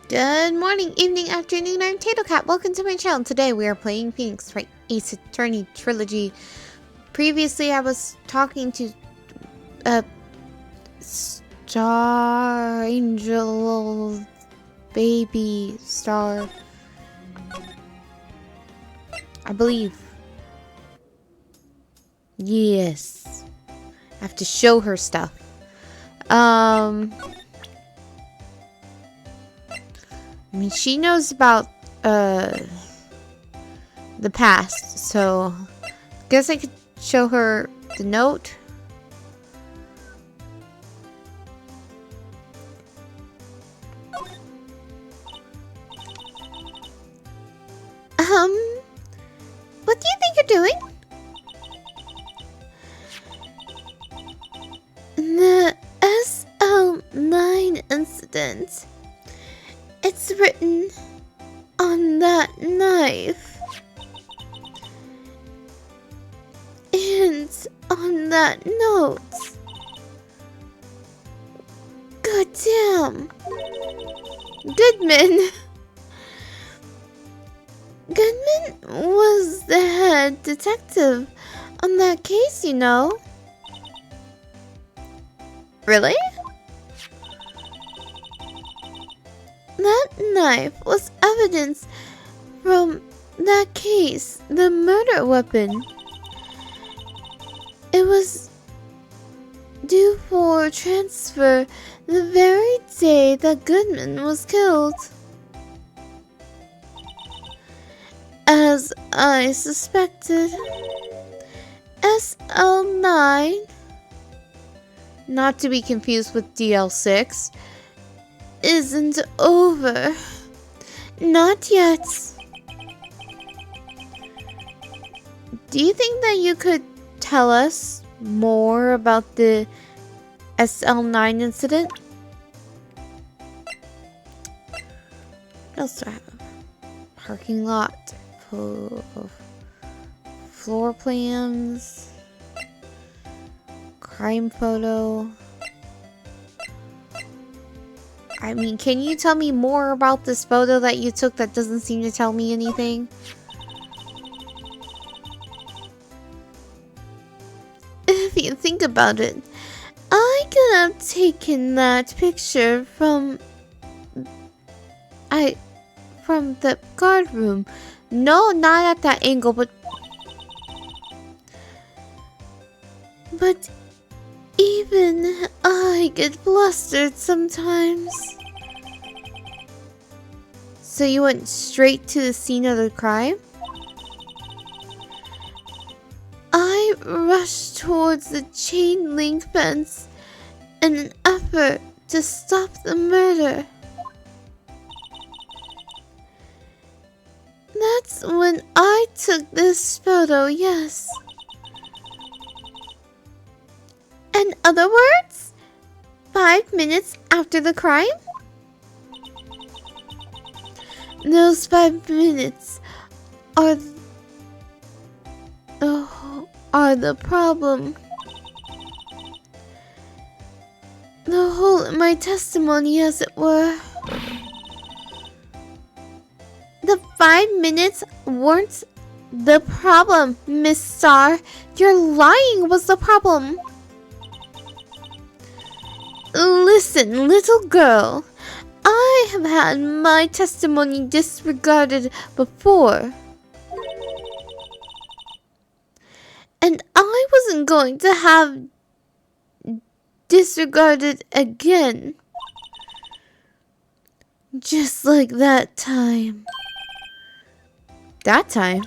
Good morning, evening, afternoon. I'm Tato Cat. Welcome to my channel. Today we are playing Phoenix Wright Ace Attorney Trilogy. Previously, I was talking to Star Angel Baby Star, I believe. Yes, I have to show her stuff. I mean, she knows about the past, so guess I could show her the note. What do you think you're doing? The SL9 incident. It's written on that knife. And on that note. God damn. Goodman. Goodman was the head detective on that case, you know. Really? That knife was evidence from that case, the murder weapon. It was due for transfer the very day that Goodman was killed. As I suspected, SL9, not to be confused with DL6, isn't over. Not yet. Do you think that you could tell us more about the SL9 incident? What else do I have? Parking lot. Floor plans. Crime photo. I mean, can you tell me more about this photo that you took that doesn't seem to tell me anything? If you think about it, I could have taken that picture from the guard room. No, not at that angle, but even I get flustered sometimes. So you went straight to the scene of the crime? I rushed towards the chain link fence in an effort to stop the murder. That's when I took this photo, yes. In other words, 5 minutes after the crime? Those 5 minutes are the problem. The hole in my testimony, as it were. The 5 minutes weren't the problem, Miss Star. Your lying was the problem. Listen, little girl. I have had my testimony disregarded before. And I wasn't going to have disregarded again. Just like that time. That time?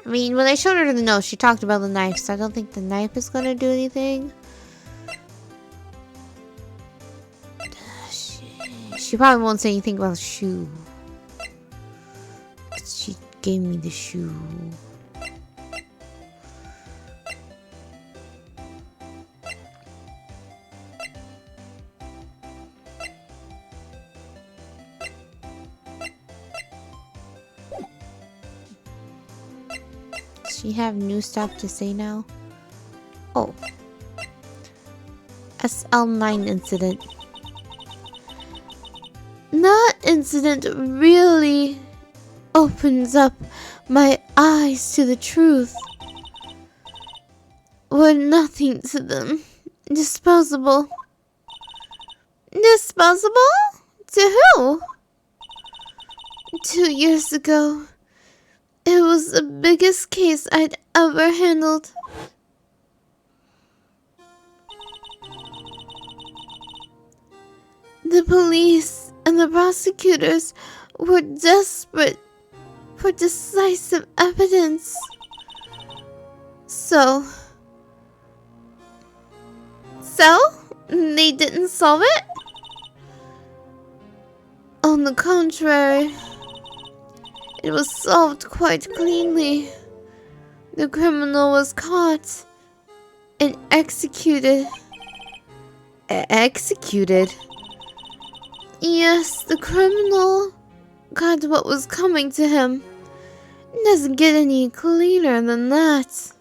I mean, when I showed her the note, she talked about the knife, so I don't think the knife is gonna do anything. She probably won't say anything about the shoe. She gave me the shoe. Does she have new stuff to say now? Oh. SL9 incident. That incident really opens up my eyes to the truth. We're nothing to them. Disposable. Disposable? To who? 2 years ago, it was the biggest case I'd ever handled. The police and the prosecutors were desperate for decisive evidence. So, they didn't solve it? On the contrary, it was solved quite cleanly. The criminal was caught and executed. Executed? Yes, the criminal got what was coming to him. It doesn't get any cleaner than that.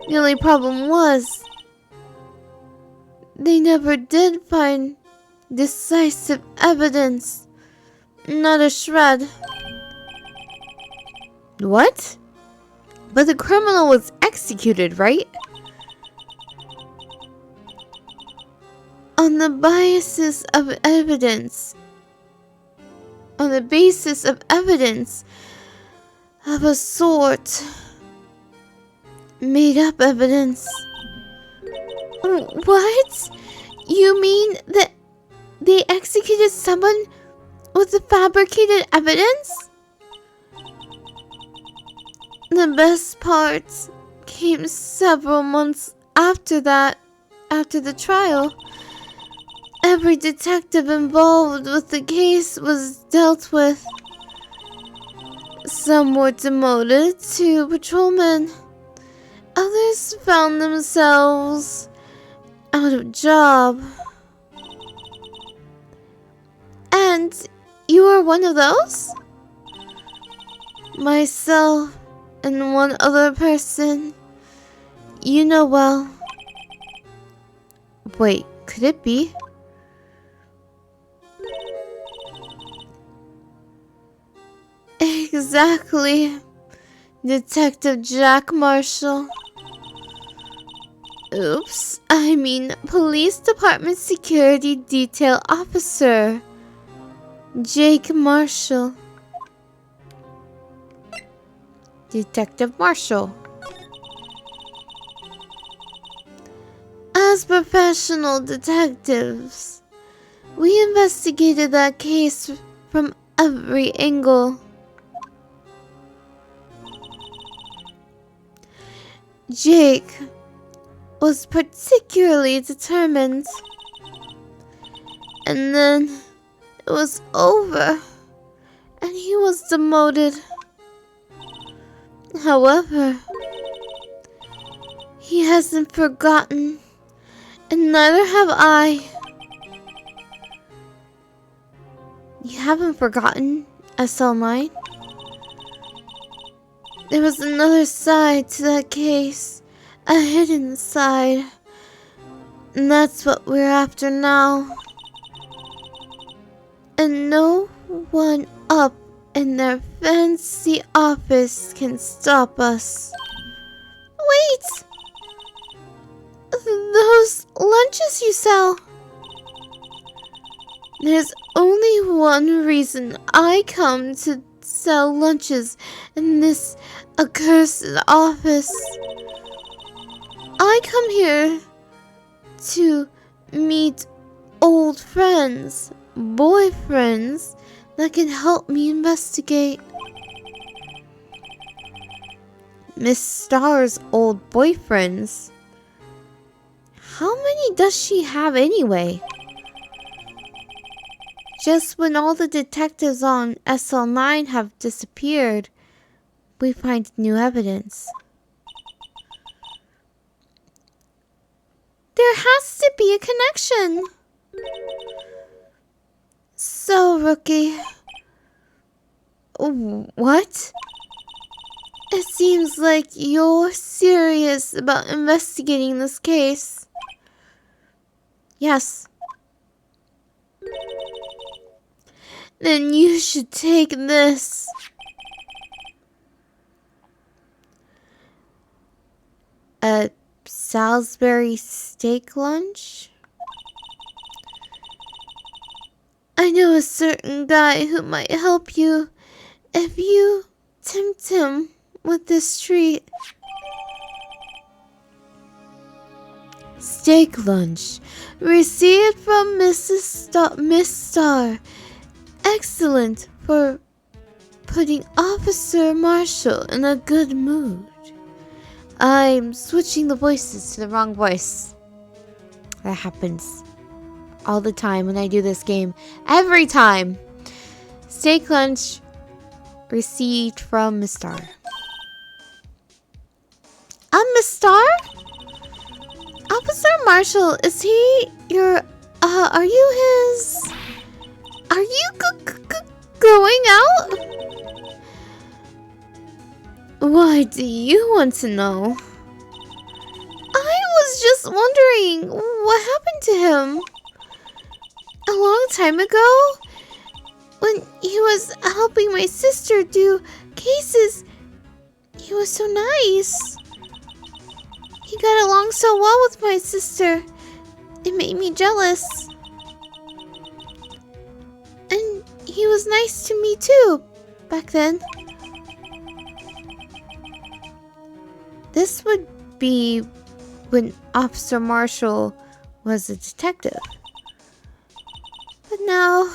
The only problem was, they never did find decisive evidence. Not a shred. What? But the criminal was executed, right? On the basis of evidence. On the basis of evidence of a sort. Made up evidence. What? You mean that they executed someone with the fabricated evidence? The best part came several months after that, after the trial. Every detective involved with the case was dealt with. Some were demoted to patrolmen. Others found themselves out of job. And you are one of those? Myself and one other person you know well. Wait, could it be? Exactly. Detective Jack Marshall. Oops, I mean Police Department Security Detail Officer Jake Marshall. Detective Marshall. As professional detectives, we investigated that case from every angle. Jake was particularly determined. And then it was over, and he was demoted. However, he hasn't forgotten, and neither have I. You haven't forgotten, SL9? There was another side to that case, a hidden side, and that's what we're after now. And no one up in their fancy office can stop us. Wait! Those lunches you sell. There's only one reason I come to sell lunches in this accursed office. I come here to meet old friends, boyfriends that can help me investigate. Miss Starr's old boyfriends? How many does she have anyway? Just when all the detectives on SL9 have disappeared, we find new evidence. There has to be a connection. So, Rookie. What? It seems like you're serious about investigating this case. Yes. Then you should take this. A Salisbury steak lunch? I know a certain guy who might help you if you tempt him with this treat. Steak lunch. Received from Miss Star. Excellent for putting Officer Marshall in a good mood. I'm switching the voices to the wrong voice. That happens all the time when I do this game. Every time. Steak lunch received from Miss Star. Miss Star? Officer Marshall, is he your, are you his... Are you going out? Why do you want to know? I was just wondering what happened to him. A long time ago, when he was helping my sister do cases, he was so nice. He got along so well with my sister. It made me jealous. And he was nice to me too, back then. This would be when Officer Marshall was a detective. But now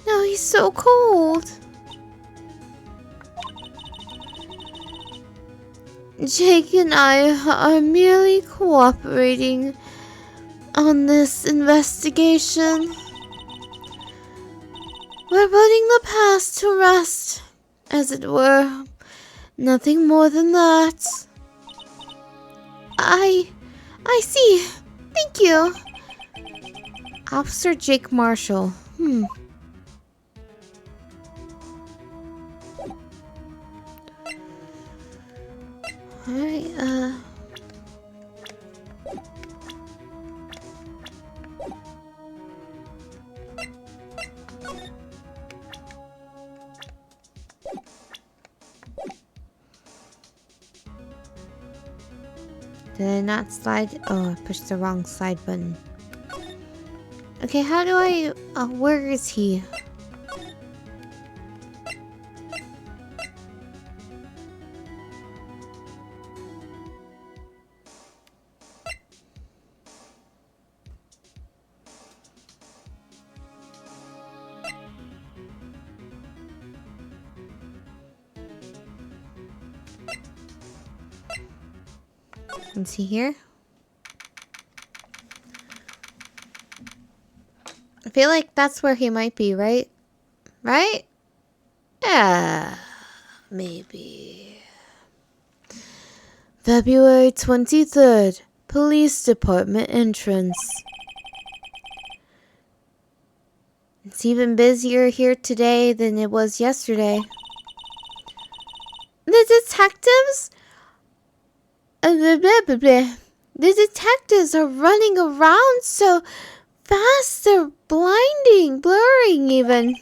he's so cold. Jake and I are merely cooperating on this investigation. We're putting the past to rest, as it were. Nothing more than that. I see. Thank you. Officer Jake Marshall. Alright, did I not slide? Oh, I pushed the wrong slide button. Okay, how do I... where is he? Is he here? I feel like that's where he might be, right? Right? Yeah, maybe. February 23rd, Police Department entrance. It's even busier here today than it was yesterday. The detectives? The detectives are running around so fast they're blurring even.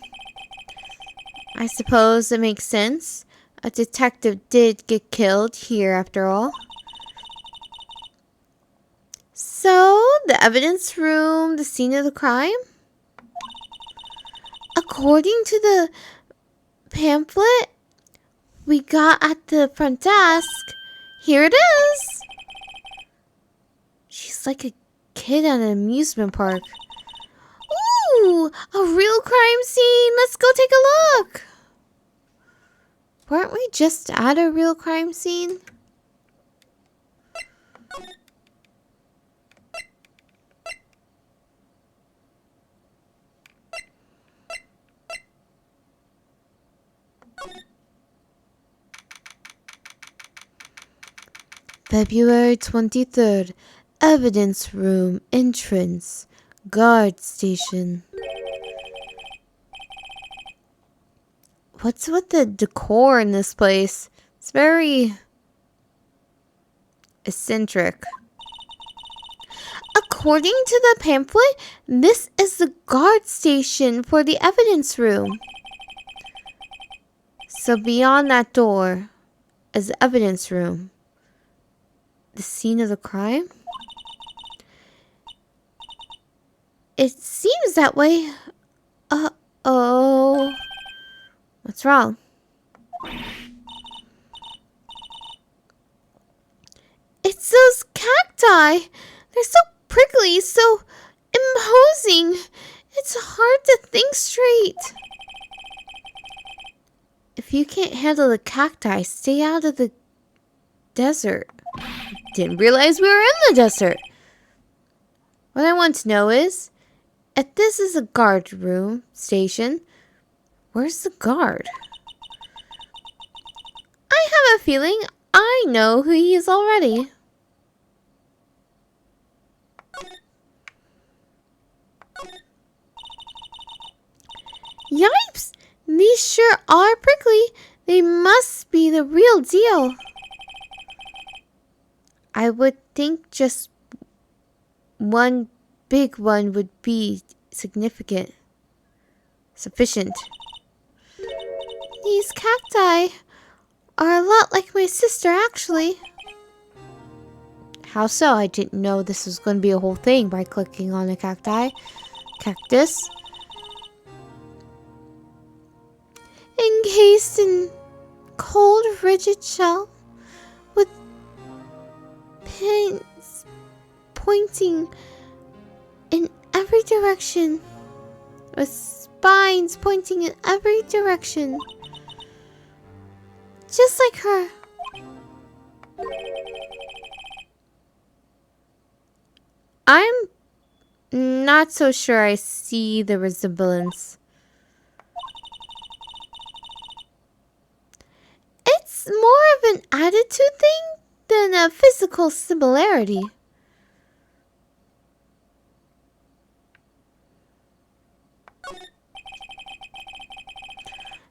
I suppose it makes sense. A detective did get killed here after all. So, the evidence room, the scene of the crime? According to the pamphlet we got at the front desk, here it is. She's like a kid at an amusement park. Ooh, a real crime scene. Let's go take a look. Weren't we just at a real crime scene? February 23rd, evidence room, entrance, guard station. What's with the decor in this place? It's very eccentric. According to the pamphlet, this is the guard station for the evidence room. So beyond that door is the evidence room. The scene of the crime? It seems that way. Uh-oh. What's wrong? It's those cacti. They're so prickly, so imposing. It's hard to think straight. If you can't handle the cacti, stay out of the desert. Didn't realize we were in the desert. What I want to know is, if this is a guard room station, where's the guard? I have a feeling I know who he is already. Yipes! These sure are prickly. They must be the real deal. I would think just one big one would be sufficient. These cacti are a lot like my sister, actually. How so? I didn't know this was going to be a whole thing by clicking on a cactus. Encased in cold, rigid shell with pins pointing in every direction, with spines pointing in every direction, just like her. I'm not so sure I see the resemblance. It's more of an attitude thing than a physical similarity.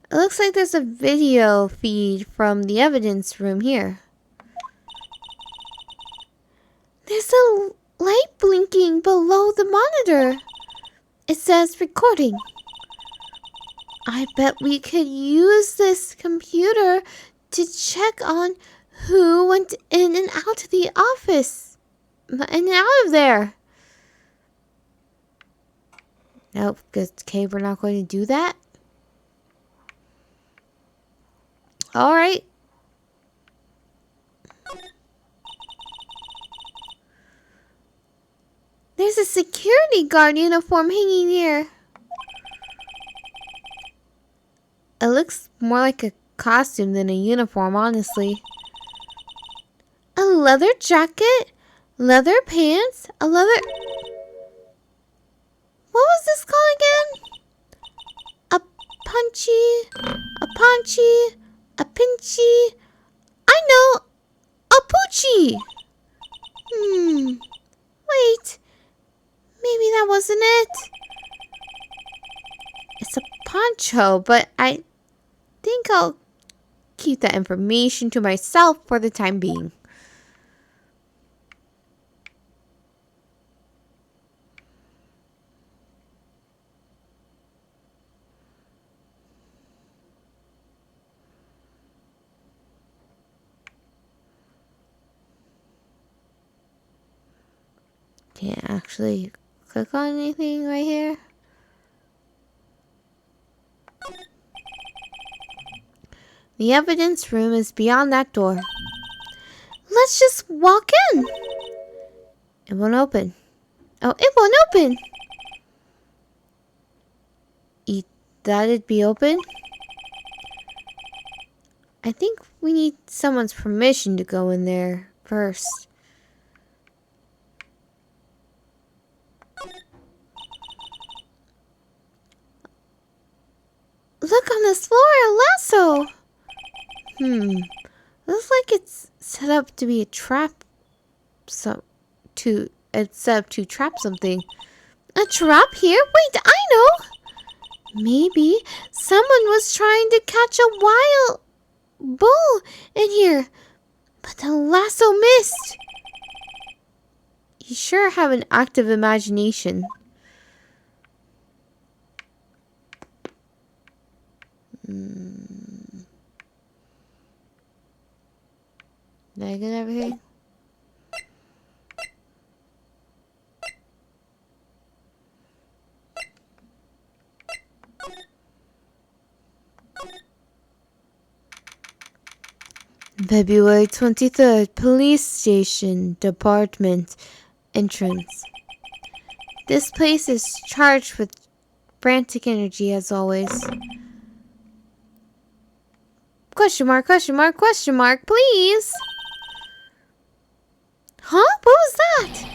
It looks like there's a video feed from the evidence room here. There's a light blinking below the monitor. It says recording. I bet we could use this computer to check on who went in and out of the office. In and out of there. Nope, okay, we're not going to do that. Alright. There's a security guard uniform hanging here. It looks more like a costume than a uniform, honestly. A leather jacket, leather pants, a leather... What was this called again? A punchy, a paunchy, a pinchy. I know, a poochie. Wait. Maybe that wasn't it. It's a poncho, but I think I'll keep that information to myself for the time being. Can't actually click on anything right here. The evidence room is beyond that door. Let's just walk in. It won't open. Oh, it won't open. Thought it'd be open? I think we need someone's permission to go in there first. Look on this floor, a lasso. Looks like it's set up to be a trap. It's set up to trap something. A trap here? Wait, I know. Maybe someone was trying to catch a bull in here, but the lasso missed. You sure have an active imagination. Did I get everything? February 23rd, Police Station, Department, Entrance. This place is charged with frantic energy as always. Question mark, question mark, question mark, please! Huh? What was that?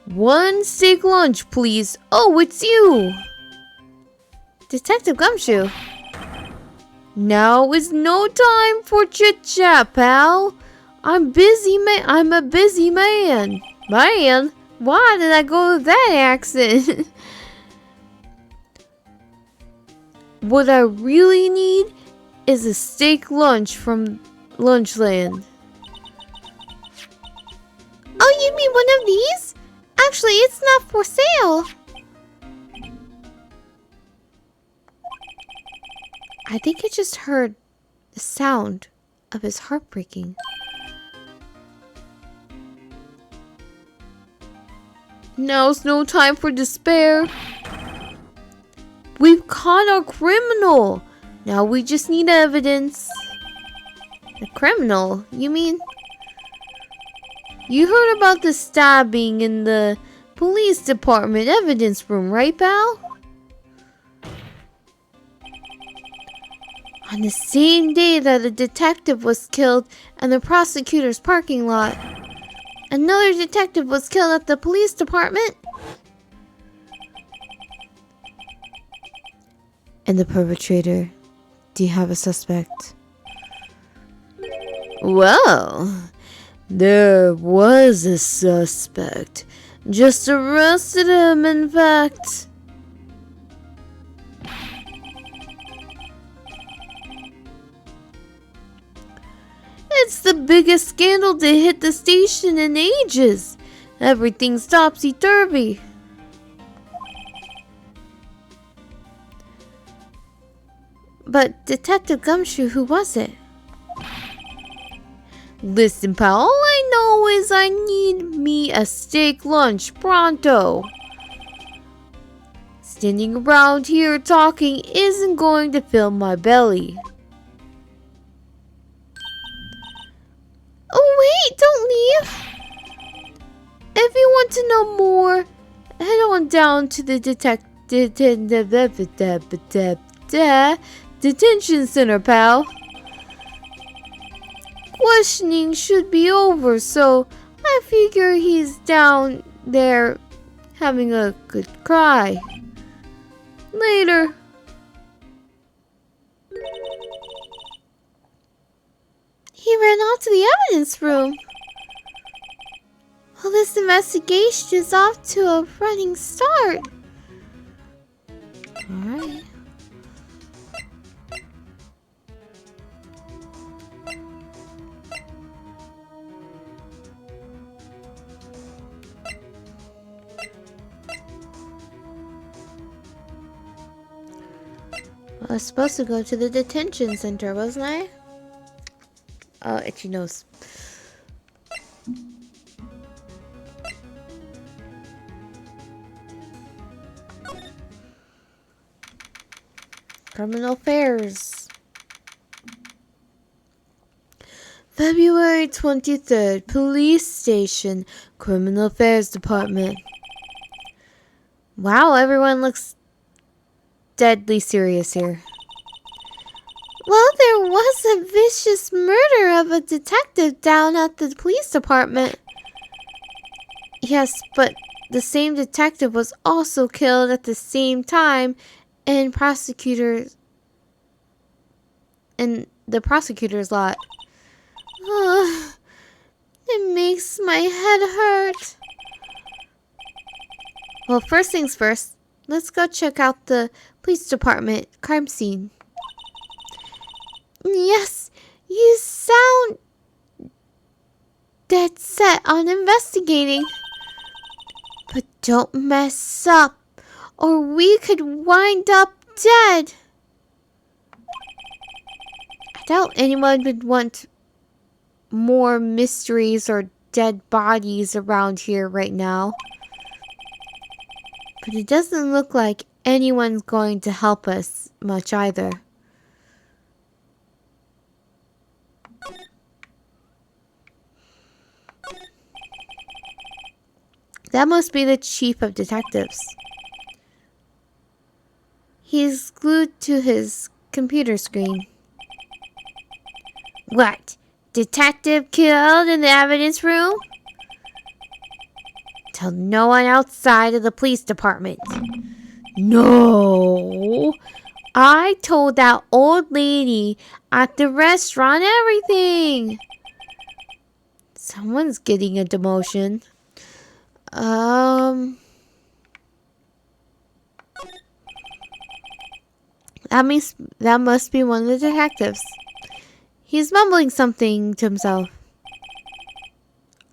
One steak lunch, please. Oh, it's you! Detective Gumshoe. Now is no time for chit-chat, pal. I'm a busy man. Man? Why did I go with that accent? What I really need is a steak lunch from Lunchland. Oh, you mean one of these? Actually, it's not for sale. I think I just heard the sound of his heart breaking. Now's no time for despair. We've caught our criminal. Now we just need evidence. The criminal? You mean? You heard about the stabbing in the police department evidence room, right, pal? On the same day that a detective was killed in the prosecutor's parking lot, another detective was killed at the police department. And the perpetrator, do you have a suspect? Well, there was a suspect. Just arrested him, in fact. It's the biggest scandal to hit the station in ages. Everything's topsy-turvy. But Detective Gumshoe, who was it? Listen, pal, all I know is I need me a steak lunch pronto. Standing around here talking isn't going to fill my belly. Oh wait, don't leave! If you want to know more, head on down to the detention center, pal. Questioning should be over, so I figure he's down there having a good cry. Later. He ran out to the evidence room. Well, this investigation is off to a running start. Alright. I was supposed to go to the detention center, wasn't I? Oh, itchy nose. Criminal affairs. February 23rd, Police Station, Criminal Affairs Department. Wow, everyone looks deadly serious here. Well, there was a vicious murder of a detective down at the police department. Yes, but the same detective was also killed at the same time in the prosecutor's lot. Ugh, it makes my head hurt. Well, first things first, let's go check out the police department crime scene. Yes, you sound dead set on investigating. But don't mess up, or we could wind up dead. I doubt anyone would want more mysteries or dead bodies around here right now. But it doesn't look like anyone's going to help us much either. That must be the chief of detectives. He's glued to his computer screen. What? Detective killed in the evidence room? Tell no one outside of the police department. No! I told that old lady at the restaurant everything! Someone's getting a demotion. That must be one of the detectives. He's mumbling something to himself.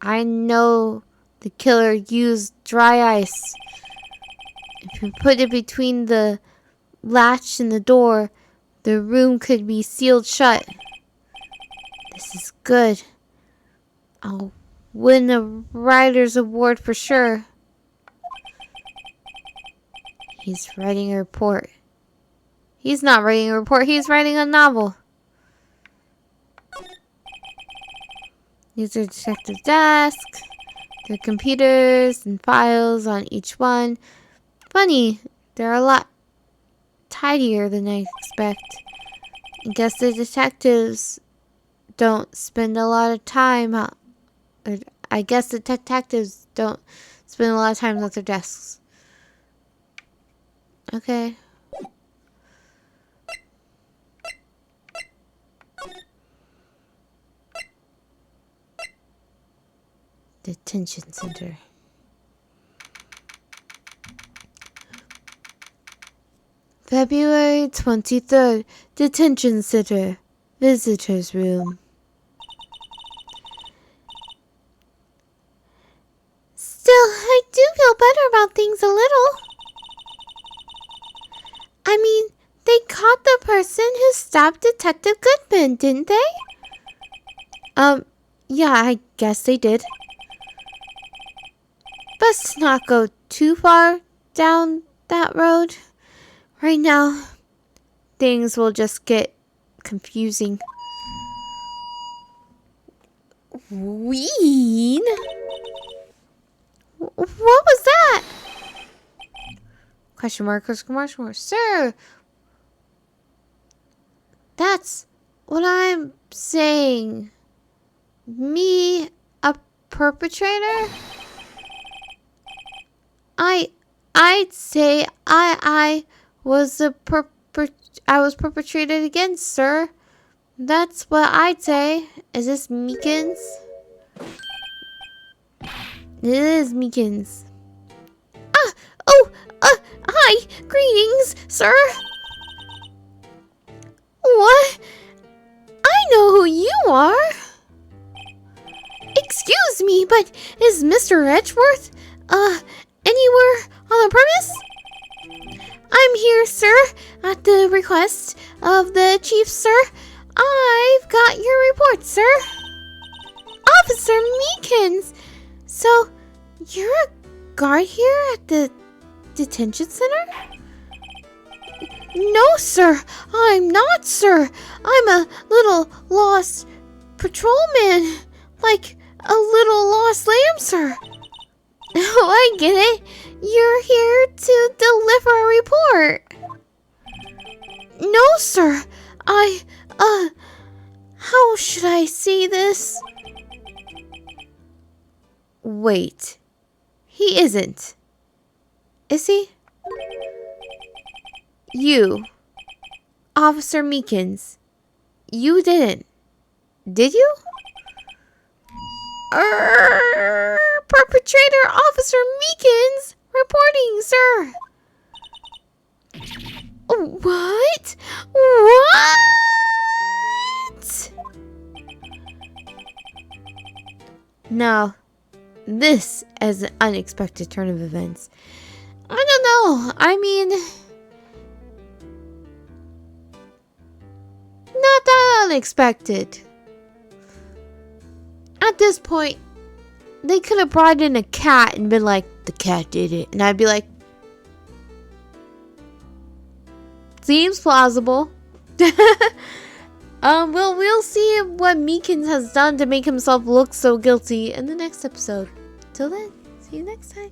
I know the killer used dry ice. If we put it between the latch and the door, the room could be sealed shut. This is good. I'll win a writer's award for sure. He's writing a report. He's not writing a report, he's writing a novel. These are detective desks. There are computers and files on each one. Funny, they're a lot tidier than I expect. I guess the detectives don't spend a lot of time at their desks. Okay. Detention center. February 23rd, detention center, visitors room. Still, I do feel better about things a little. I mean, they caught the person who stabbed Detective Goodman, didn't they? Yeah, I guess they did. Best not go too far down that road. Right now, things will just get confusing. Ween? What was that? Question mark, question mark, question mark. Sir! That's what I'm saying. Me, a perpetrator? I'd say I was perpetrated against, sir. That's what I'd say. Is this Meekins? It is Meekins. Hi, greetings, sir. What? I know who you are. Excuse me, but is Mr. Edgeworth, anywhere on the premise? I'm here, sir, at the request of the chief, sir. I've got your report, sir. Officer Meekins! So, you're a guard here at the detention center? No, sir. I'm not, sir. I'm a little lost patrolman. Like a little lost lamb, sir. Oh, I get it. You're here to deliver a report. No, sir. How should I say this? Wait. He isn't. Is he? You, Officer Meekins, you didn't, did you? Perpetrator Officer Meekins reporting, sir. What? What? No, this is an unexpected turn of events. I don't know. I mean, not that unexpected. At this point, they could have brought in a cat and been like, the cat did it. And I'd be like, seems plausible. Well, we'll see what Meekins has done to make himself look so guilty in the next episode. Till then, see you next time.